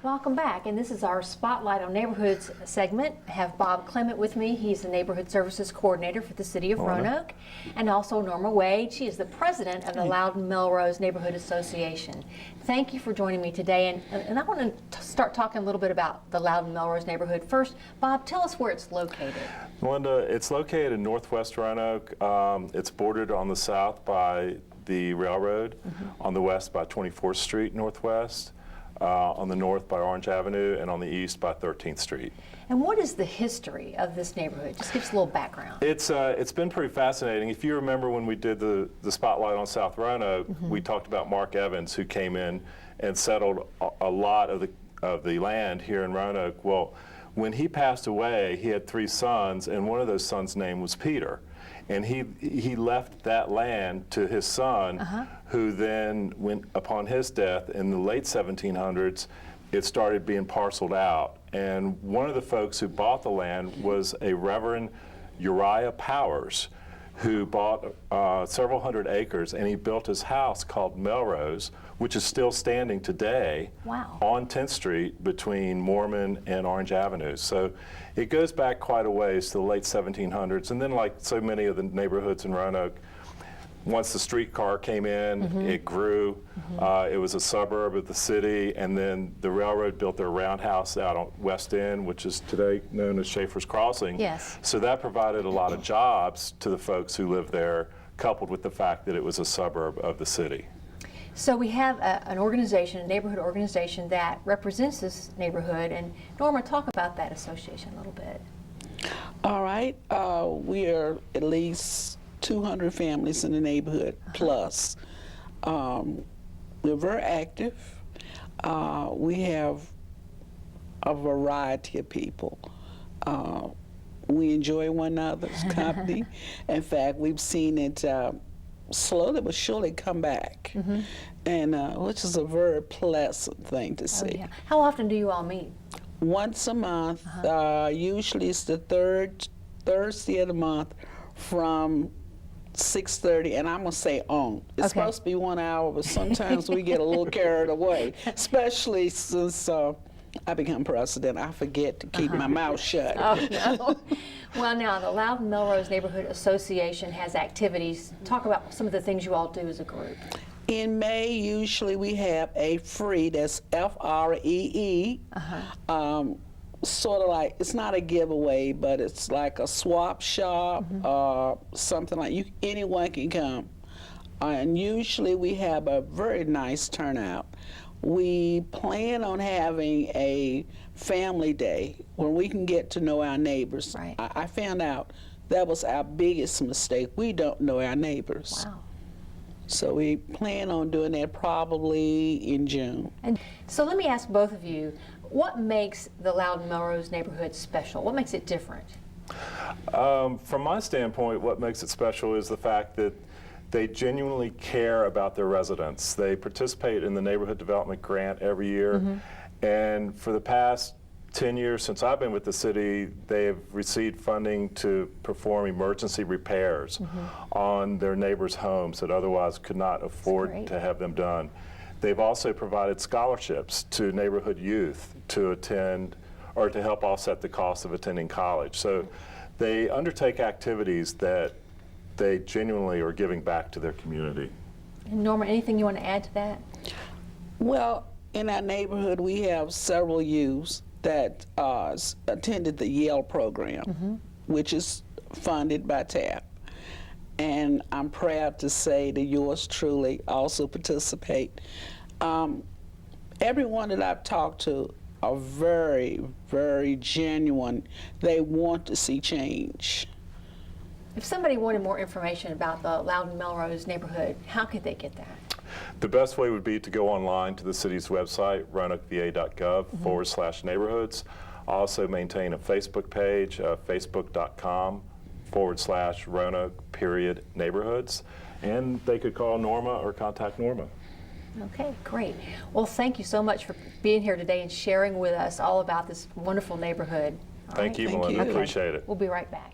Welcome back, and this is our Spotlight on Neighborhoods segment. I have Bob Clement with me. He's the Neighborhood Services Coordinator for the City of Roanoke, and also Norma Wade. She is the President of the Loudon-Melrose Neighborhood Association. Thank you for joining me today, and I want to start talking a little bit about the Loudon-Melrose Neighborhood. First, Bob, tell us where it's located. Melinda, it's located in northwest Roanoke. It's bordered on the south by the railroad, on the west by 24th Street Northwest, on the north by Orange Avenue, and on the east by 13th Street. And what is the history of this neighborhood? Just give us a little background. It's been pretty fascinating. If you remember when we did the Spotlight on South Roanoke, we talked about Mark Evans, who came in and settled a lot of the land here in Roanoke. Well, when he passed away, he had 3 sons, and one of those sons' name was Peter. And he left that land to his son, who then, upon his death in the late 1700s, it started being parceled out. And one of the folks who bought the land was a Reverend Uriah Powers, who bought several hundred acres, and he built his house called Melrose, which is still standing today on 10th Street between Mormon and Orange Avenue. So it goes back quite a ways to the late 1700s. And then, like so many of the neighborhoods in Roanoke, once the streetcar came in, it grew. It was a suburb of the city, and then the railroad built their roundhouse out on West End, which is today known as Schaefer's Crossing. Yes. So that provided a lot of jobs to the folks who lived there, coupled with the fact that it was a suburb of the city. So we have an organization, a neighborhood organization that represents this neighborhood, and Norma, talk about that association a little bit. All right, we are at least 200 families in the neighborhood plus. We're very active. We have a variety of people. We enjoy one another's company. In fact, we've seen it slowly but surely come back, and which is a very pleasant thing to see. Yeah. How often do you all meet? Once a month. Usually it's the third Thursday of the month from 6:30, and I'm gonna say on. It's supposed to be 1 hour, but sometimes we get a little carried away, especially since I become president. I forget to keep my mouth shut. Oh, no. Well, now, the Loudon-Melrose Neighborhood Association has activities. Talk about some of the things you all do as a group. In May, usually we have a free, that's F-R-E-E, sort of like, it's not a giveaway, but it's like a swap shop, something like anyone can come. And usually we have a very nice turnout. We plan on having a family day where we can get to know our neighbors. Right. I found out that was our biggest mistake. We don't know our neighbors. Wow. So we plan on doing that probably in June. And so let me ask both of you, what makes the Loudon-Melrose neighborhood special? What makes it different? From my standpoint, what makes it special is the fact that they genuinely care about their residents. They participate in the neighborhood development grant every year, and for the past 10 years since I've been with the city, they've received funding to perform emergency repairs on their neighbors' homes that otherwise could not afford to have them done. They've also provided scholarships to neighborhood youth to attend or to help offset the cost of attending college. So they undertake activities that they genuinely are giving back to their community. And Norma, anything you want to add to that? Well, in our neighborhood, we have several youths that attended the Yale program, which is funded by TAP. And I'm proud to say that yours truly also participate. Everyone that I've talked to are very, very genuine. They want to see change. If somebody wanted more information about the Loudon-Melrose neighborhood, how could they get that? The best way would be to go online to the city's website, roanokeva.gov/neighborhoods. I also maintain a Facebook page, facebook.com/Roanoke_neighborhoods. And they could call Norma or contact Norma. Okay, great. Well, thank you so much for being here today and sharing with us all about this wonderful neighborhood. Thank you, Melinda. Appreciate it. We'll be right back.